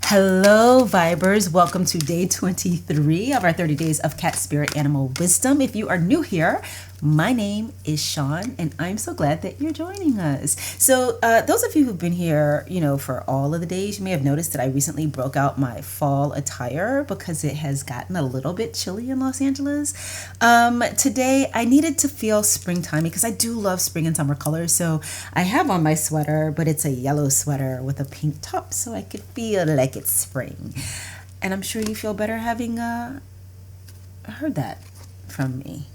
Hello, Vibers. Welcome to day 23 of our 30 days of cat spirit animal wisdom. If you are new here, my name is Shon, and I'm so glad that you're joining us. So those of you who've been here, for all of the days, you may have noticed that I recently broke out my fall attire because it has gotten a little bit chilly in Los Angeles. Today, I needed to feel springtime because I do love spring and summer colors. So I have on my sweater, but it's a yellow sweater with a pink top, so I could feel like it's spring. And I'm sure you feel better having heard that from me.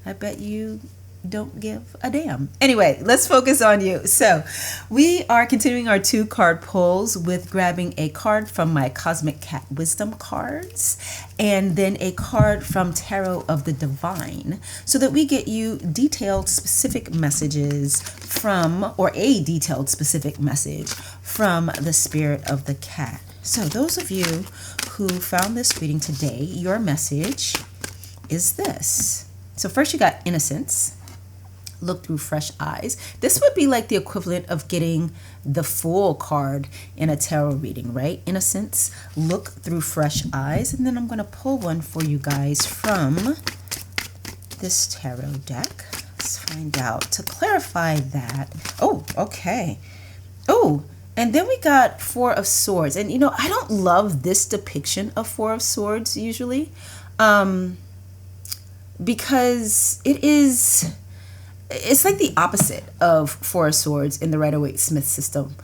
I bet you don't give a damn. Anyway, let's focus on you. So we are continuing our 2-card pulls with grabbing a card from my Cosmic Cat Wisdom cards and then a card from Tarot of the Divine so that we get you detailed specific messages from, or a detailed specific message from the spirit of the cat. So those of you who found this reading today, your message is this. So first you got innocence, look through fresh eyes. This would be like the equivalent of getting the full card in a tarot reading, right? Innocence, look through fresh eyes. And then I'm going to pull one for you guys from this tarot deck. Let's find out to clarify that. Oh, okay. Oh, and then we got 4 of Swords. And I don't love this depiction of 4 of Swords usually. Because it's like the opposite of 4 of Swords in the Rider-Waite-Smith system,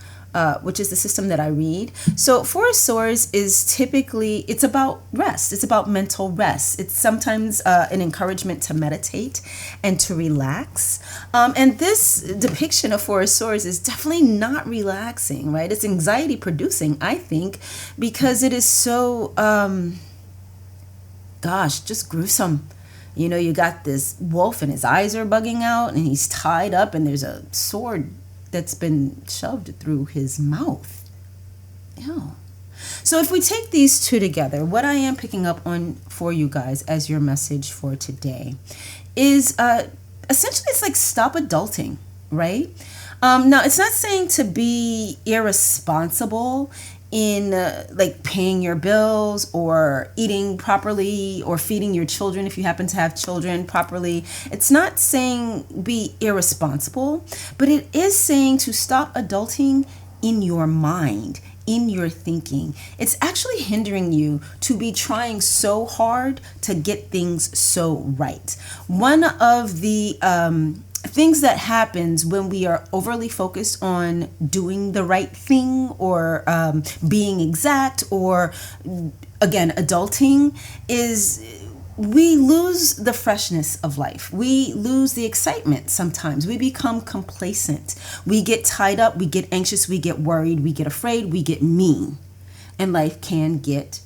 which is the system that I read. So 4 of Swords is typically, it's about rest. It's about mental rest. It's sometimes an encouragement to meditate and to relax. And this depiction of 4 of Swords is definitely not relaxing, right? It's anxiety producing, I think, because it is so, just gruesome. You got this wolf and his eyes are bugging out and he's tied up and there's a sword that's been shoved through his mouth. Ew. So if we take these two together, what I am picking up on for you guys as your message for today is essentially it's like stop adulting, right? Now, it's not saying to be irresponsible in like paying your bills or eating properly or feeding your children if you happen to have children properly. It's not saying be irresponsible, but it is saying to stop adulting in your mind, in your thinking. It's actually hindering you to be trying so hard to get things so right. One of the things that happens when we are overly focused on doing the right thing or being exact or, again, adulting is we lose the freshness of life. We lose the excitement sometimes. We become complacent. We get tied up. We get anxious. We get worried. We get afraid. We get mean. And life can get,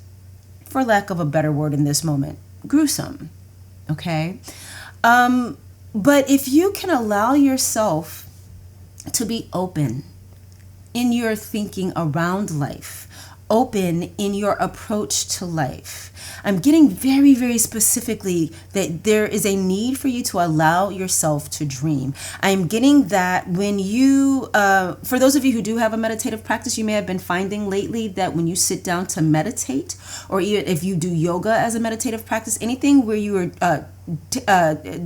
for lack of a better word in this moment, gruesome. Okay? But if you can allow yourself to be open in your thinking around life, open in your approach to life, I'm getting very, very specifically that there is a need for you to allow yourself to dream. I'm getting that when you, for those of you who do have a meditative practice, you may have been finding lately that when you sit down to meditate, or even if you do yoga as a meditative practice, anything where you are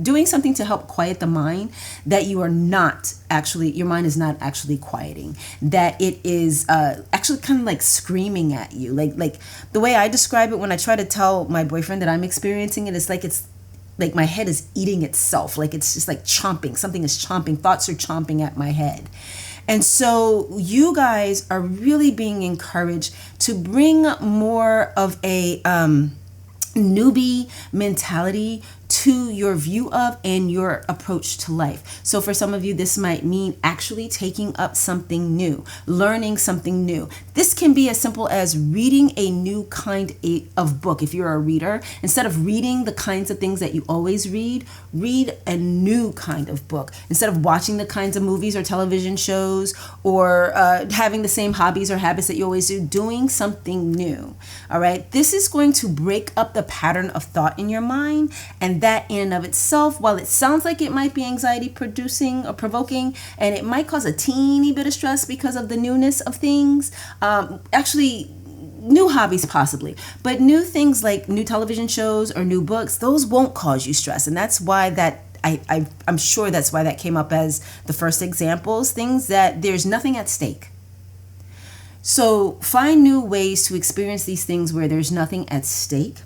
doing something to help quiet the mind, that you are not actually, your mind is not actually quieting, that it is actually kind of like screaming at you. Like the way I describe it when I try to tell my boyfriend that I'm experiencing it, it's like my head is eating itself. Like it's just like chomping, something is chomping, thoughts are chomping at my head. And so you guys are really being encouraged to bring more of a newbie mentality to your view of and your approach to life. So for some of you, this might mean actually taking up something new, learning something new. This can be as simple as reading a new kind of book. If you're a reader, instead of reading the kinds of things that you always read a new kind of book. Instead of watching the kinds of movies or television shows or having the same hobbies or habits that you always do, doing something new. All right. This is going to break up the pattern of thought in your mind, and that in and of itself, while it sounds like it might be anxiety producing or provoking, and it might cause a teeny bit of stress because of the newness of things, actually new hobbies possibly, but new things like new television shows or new books, those won't cause you stress. And that's why that I'm sure that's why that came up as the first examples, things that there's nothing at stake. So find new ways to experience these things where there's nothing at stake.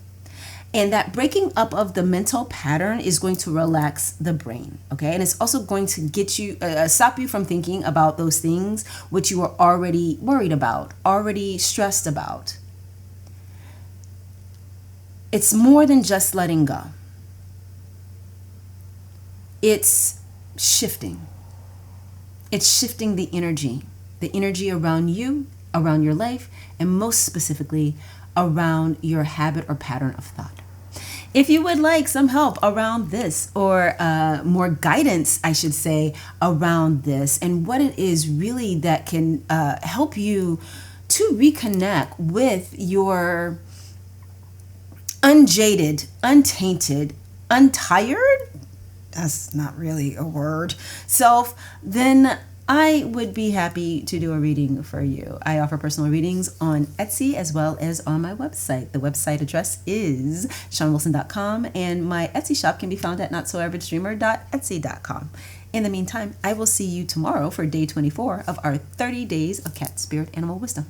And that breaking up of the mental pattern is going to relax the brain, okay? And it's also going to get you, stop you from thinking about those things which you are already worried about, already stressed about. It's more than just letting go. It's shifting. It's shifting the energy around you, around your life, and most specifically, around your habit or pattern of thought. If you would like some help around this, or more guidance, I should say, around this, and what it is really that can help you to reconnect with your unjaded, untainted, untired, that's not really a word, self, then I would be happy to do a reading for you. I offer personal readings on Etsy as well as on my website. The website address is shonwilson.com, and my Etsy shop can be found at notsoaverageDreamer.etsy.com. In the meantime, I will see you tomorrow for day 24 of our 30 days of cat spirit animal wisdom.